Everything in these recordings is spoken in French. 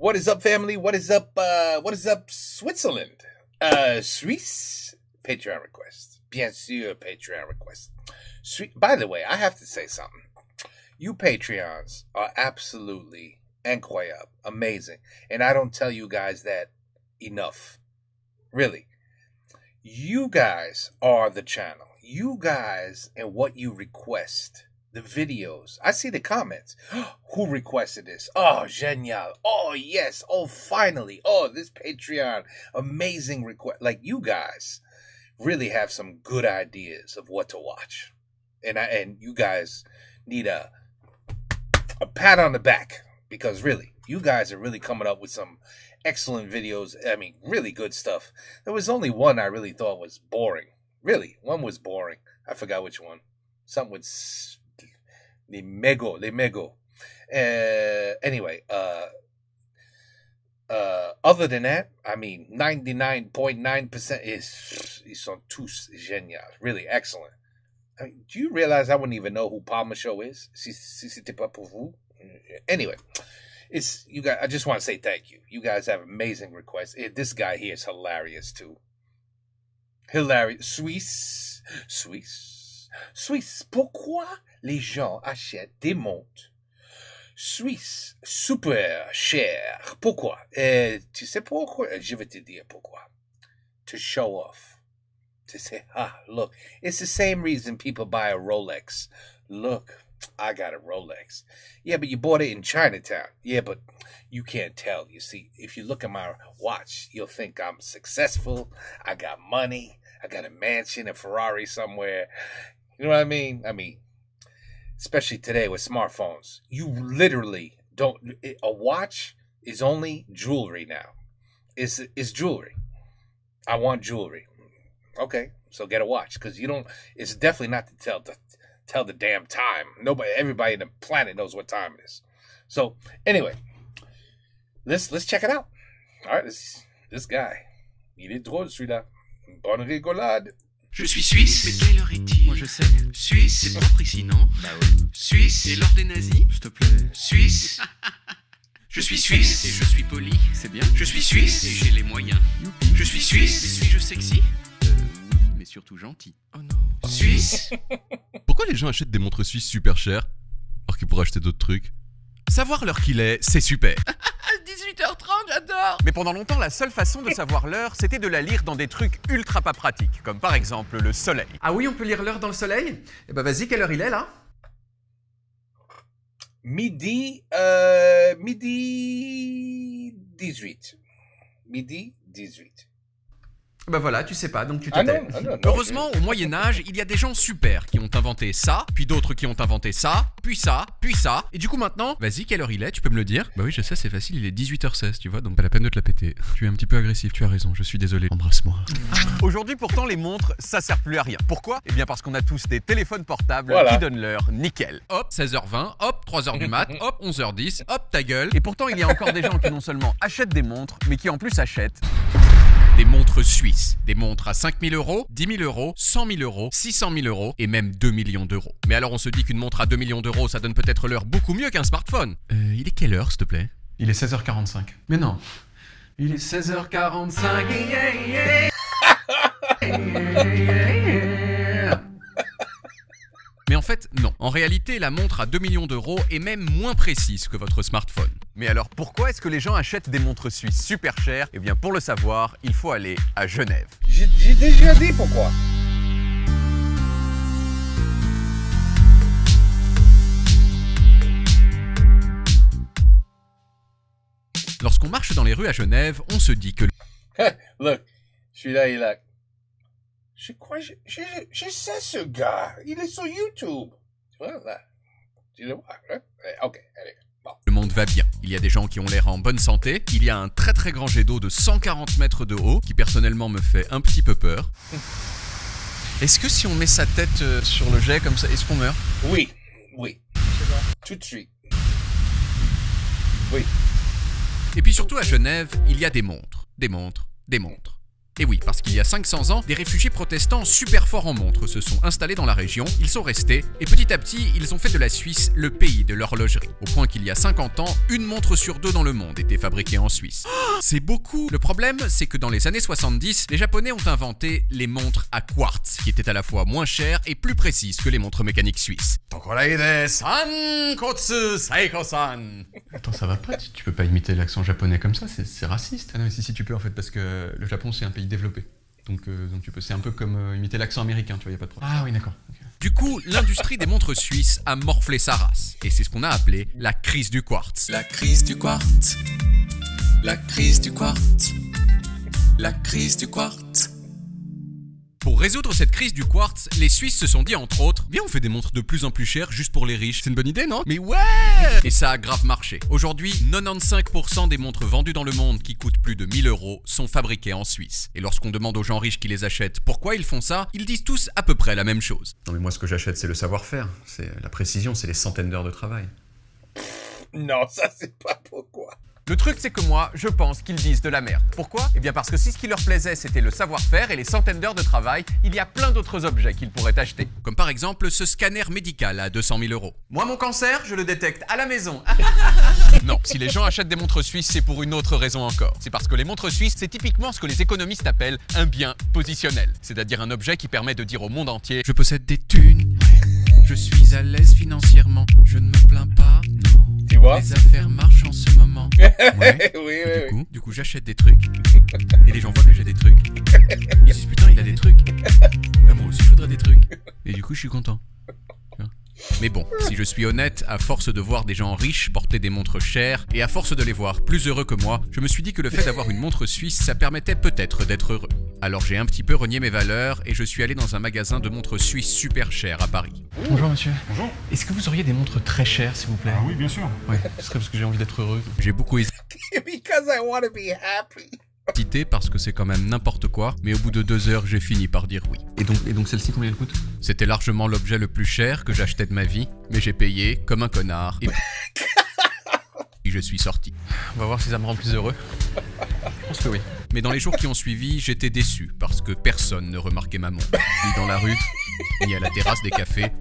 What is up, family? What is up, Switzerland? Suisse? Patreon request. Bien sûr, Patreon request. By the way, I have to say something. You Patreons are absolutely incroyable, amazing. And I don't tell you guys that enough. Really. You guys are the channel. You guys and what you request. The videos. I see the comments. Who requested this? Oh, genial. Oh, yes. Oh, finally. Oh, this Patreon. Amazing request. Like, you guys really have some good ideas of what to watch. And you guys need a pat on the back. Because really, you guys are really coming up with some excellent videos. I mean, really good stuff. There was only one I really thought was boring. Really, one was boring. I forgot which one. Something with Les Mego. Anyway, other than that, I mean, 99.9% ils sont tous géniaux. Really excellent. I mean, do you realize I wouldn't even know who Paul Michaud is? Si c'était pas pour vous. Anyway, it's you guys. I just want to say thank you. You guys have amazing requests. This guy here is hilarious too. Hilarious. Suisse. Pourquoi les gens achètent des montres suisses super chères? Pourquoi? Tu sais pourquoi? Je vais te dire pourquoi. To show off. To say, look, it's the same reason people buy a Rolex. Look, I got a Rolex. Yeah, but you bought it in Chinatown. Yeah, but you can't tell. You see, if you look at my watch, you'll think I'm successful. I got money. I got a mansion, a Ferrari somewhere. You know what I mean? I mean, especially today with smartphones. You literally don't... A watch is only jewelry now. It's jewelry. I want jewelry. Okay, so get a watch. Because you don't... It's definitely not to tell the damn time. Everybody on the planet knows what time it is. So, anyway. Let's check it out. All right, this guy. Il est drôle, celui-là. Bonne rigolade. Je suis suisse. Mais quelle heure est-il? Moi je sais. Suisse, c'est propre ici, non? Bah oui. Suisse, et l'or des nazis? S'il te plaît. Suisse. Je suis suisse et je suis poli. C'est bien. Je suis suisse et j'ai les moyens. Youpi. Je suis suisse et suis-je sexy? Oui, mais surtout gentil. Oh non. Suisse. Pourquoi les gens achètent des montres suisses super chères alors qu'ils pourraient acheter d'autres trucs? Savoir l'heure qu'il est, c'est super. 18h30, j'adore. Mais pendant longtemps, la seule façon de savoir l'heure, c'était de la lire dans des trucs ultra pas pratiques, comme par exemple le soleil. Ah oui, on peut lire l'heure dans le soleil? Eh ben vas-y, quelle heure il est là? Midi 18. Midi 18. Bah voilà, tu sais pas, donc tu te Ah tais. non. Heureusement, au Moyen-Âge, il y a des gens super qui ont inventé ça, puis d'autres qui ont inventé ça, puis ça, puis ça. Et du coup maintenant, vas-y, quelle heure il est? Tu peux me le dire? Bah oui, je sais, c'est facile, il est 18h16, tu vois, donc pas la peine de te la péter. Tu es un petit peu agressif, tu as raison, je suis désolé. Embrasse-moi. Aujourd'hui, pourtant, les montres, ça sert plus à rien. Pourquoi? Eh bien parce qu'on a tous des téléphones portables Voilà. qui donnent l'heure nickel. Hop, 16h20, hop, 3h du mat, hop, 11h10, hop, ta gueule. Et pourtant, il y a encore des gens qui non seulement achètent des montres, mais qui en plus achètent... Des montres suisses, des montres à 5 000 €, 10 000 €, 100 000 €, 600 000 € et même 2 millions d'euros. Mais alors on se dit qu'une montre à 2 millions d'euros, ça donne peut-être l'heure beaucoup mieux qu'un smartphone. Il est quelle heure, s'il te plaît? Il est 16h45. Mais non. Il est 16h45. Mais en fait, non. En réalité, la montre à 2 millions d'euros est même moins précise que votre smartphone. Mais alors, pourquoi est-ce que les gens achètent des montres suisses super chères? Eh bien, pour le savoir, il faut aller à Genève. J'ai déjà dit pourquoi. Lorsqu'on marche dans les rues à Genève, on se dit que... Look, celui-là, il a... Je crois, je sais ce gars. Il est sur YouTube. Tu vois, là. Tu le vois, hein? Ok, allez. Bon. Le monde va bien. Il y a des gens qui ont l'air en bonne santé. Il y a un très très grand jet d'eau de 140 mètres de haut qui personnellement me fait un petit peu peur. Est-ce que si on met sa tête sur le jet comme ça, est-ce qu'on meurt? Oui. Tout de suite. Oui. Et puis surtout à Genève, il y a des montres. Des montres. Et oui, parce qu'il y a 500 ans, des réfugiés protestants super forts en montres se sont installés dans la région, ils sont restés, et petit à petit, ils ont fait de la Suisse le pays de l'horlogerie. Au point qu'il y a 50 ans, une montre sur 2 dans le monde était fabriquée en Suisse. Oh, c'est beaucoup! Le problème, c'est que dans les années 70, les Japonais ont inventé les montres à quartz, qui étaient à la fois moins chères et plus précises que les montres mécaniques suisses. Attends, ça va pas, tu peux pas imiter l'accent japonais comme ça, c'est raciste. Ah non, mais si tu peux en fait, parce que le Japon c'est un pays développé. Donc tu peux, c'est un peu comme imiter l'accent américain, tu vois, y a pas de problème. Ah oui, d'accord. Okay. Du coup, l'industrie des montres suisses a morflé sa race. Et c'est ce qu'on a appelé la crise du quartz. La crise du quartz. La crise du quartz. La crise du quartz. Pour résoudre cette crise du quartz, les Suisses se sont dit entre autres, viens on fait des montres de plus en plus chères juste pour les riches. C'est une bonne idée, non? Mais ouais! Et ça a grave marché. Aujourd'hui, 95% des montres vendues dans le monde qui coûtent plus de 1000 € sont fabriquées en Suisse. Et lorsqu'on demande aux gens riches qui les achètent pourquoi ils font ça, ils disent tous à peu près la même chose. Non mais moi ce que j'achète c'est le savoir-faire, c'est la précision, c'est les centaines d'heures de travail. Non, ça c'est pas pourquoi. Le truc c'est que moi, je pense qu'ils disent de la merde. Pourquoi? Eh bien parce que si ce qui leur plaisait c'était le savoir-faire et les centaines d'heures de travail, il y a plein d'autres objets qu'ils pourraient acheter. Comme par exemple ce scanner médical à 200 000 €. Moi mon cancer, je le détecte à la maison. Non, si les gens achètent des montres suisses, c'est pour une autre raison encore. C'est parce que les montres suisses, c'est typiquement ce que les économistes appellent un bien positionnel. C'est-à-dire un objet qui permet de dire au monde entier « Je possède des thunes, je suis à l'aise financièrement, je ne me plains pas, non. Tu vois? Les affaires marchent en ce moment. » Ouais. Oui. Du coup, j'achète des trucs. Et les gens voient que j'ai des trucs. Ils disent putain, il a des trucs. Moi aussi, je voudrais des trucs. Et du coup, je suis content. Mais bon, si je suis honnête, à force de voir des gens riches porter des montres chères, et à force de les voir plus heureux que moi, je me suis dit que le fait d'avoir une montre suisse, ça permettait peut-être d'être heureux. Alors j'ai un petit peu renié mes valeurs, et je suis allé dans un magasin de montres suisses super chères à Paris. Bonjour monsieur. Bonjour. Est-ce que vous auriez des montres très chères s'il vous plaît? Ah oui, bien sûr. Ouais, ce serait parce que j'ai envie d'être heureux. J'ai beaucoup Because I want to be happy. hésité parce que c'est quand même n'importe quoi, mais au bout de 2 heures, j'ai fini par dire oui. Et donc celle-ci combien elle coûte? C'était largement l'objet le plus cher que j'achetais de ma vie, mais j'ai payé comme un connard et je suis sorti. On va voir si ça me rend plus heureux. Je pense que oui. Mais dans les jours qui ont suivi, j'étais déçu parce que personne ne remarquait ma montre. Ni dans la rue, ni à la terrasse des cafés,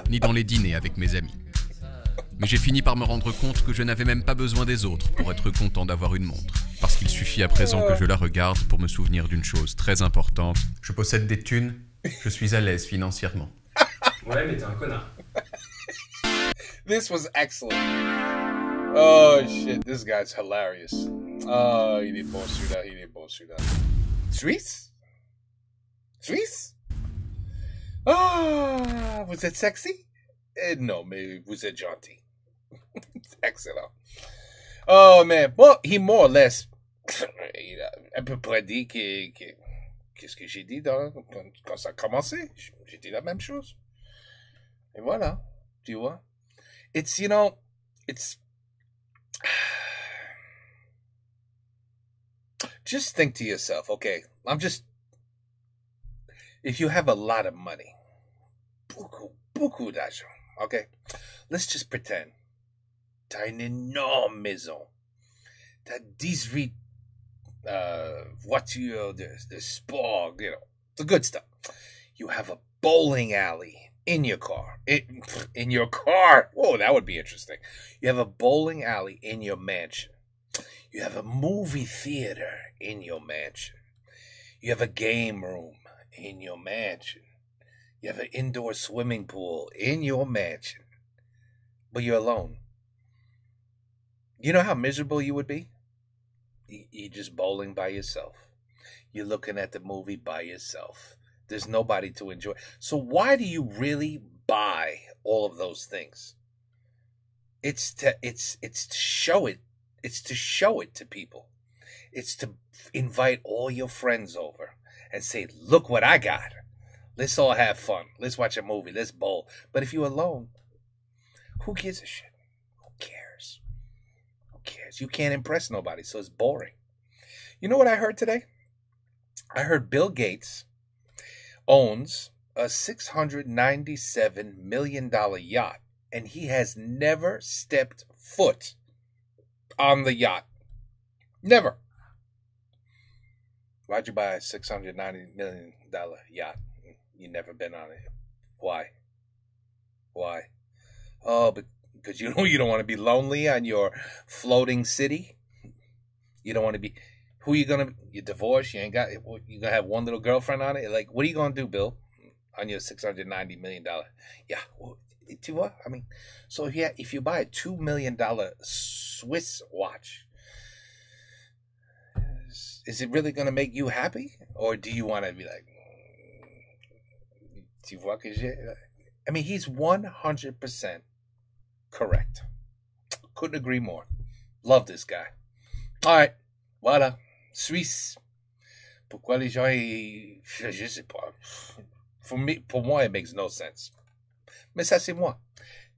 ni dans les dîners avec mes amis. Mais j'ai fini par me rendre compte que je n'avais même pas besoin des autres pour être content d'avoir une montre. Parce qu'il suffit à présent que je la regarde pour me souvenir d'une chose très importante. Je possède des thunes, je suis à l'aise financièrement. Ouais, mais t'es un connard. This was excellent. Oh shit, this guy's hilarious. Oh, il est bon celui-là, il est bon celui-là. Suisse? Suisse? Ah, vous êtes sexy? Non, mais vous êtes gentil. Excellent. Oh, man. Well, he more or less, il a à peu près dit qu'est-ce que j'ai dit quand ça a commencé. J'ai dit la même chose. Et voilà. Tu vois? It's, it's, just think to yourself, okay, if you have a lot of money, beaucoup d'argent, okay, let's just pretend, t'as une énorme maison, t'as 18 voitures de sport, the good stuff. You have a bowling alley in your car. In your car. Whoa, that would be interesting. You have a bowling alley in your mansion. You have a movie theater in your mansion. You have a game room in your mansion. You have an indoor swimming pool in your mansion. But you're alone. You know how miserable you would be? You're just bowling by yourself. You're looking at the movie by yourself. There's nobody to enjoy. So why do you really buy all of those things? It's to show it. It's to show it to people. It's to invite all your friends over and say, look what I got. Let's all have fun. Let's watch a movie. Let's bowl. But if you're alone, who gives a shit? Who cares? Who cares? You can't impress nobody, so it's boring. You know what I heard today? I heard Bill Gates owns a $697 million yacht, and he has never stepped foot on the yacht. Never. Why'd you buy a $690 million yacht? You never been on it. Why? Why? Oh, because you don't want to be lonely on your floating city. You don't want to be. Who you gonna? You divorced? You ain't got. You gonna have one little girlfriend on it? Like, what are you gonna do, Bill? On your $690 million? Yeah. Well, I mean, so if you buy a $2 million Swiss watch, is it really gonna make you happy, or do you want to be like, I mean, he's 100% correct. Couldn't agree more. Love this guy. All right, voilà. Suisse. Pourquoi les gens, je sais pas. Pour moi, it makes no sense. Mais ça, c'est moi.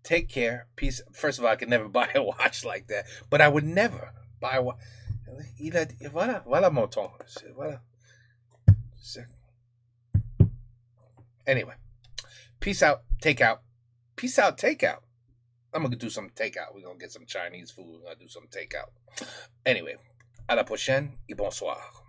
Take care. Peace. First of all, I could never buy a watch like that. But I would never buy a watch. Voilà mon ton. Voilà. Anyway. Peace out. Take out. Peace out. Take out. I'm going to do some takeout. We're going to get some Chinese food. We're going to do some takeout. Anyway. À la prochaine et bonsoir.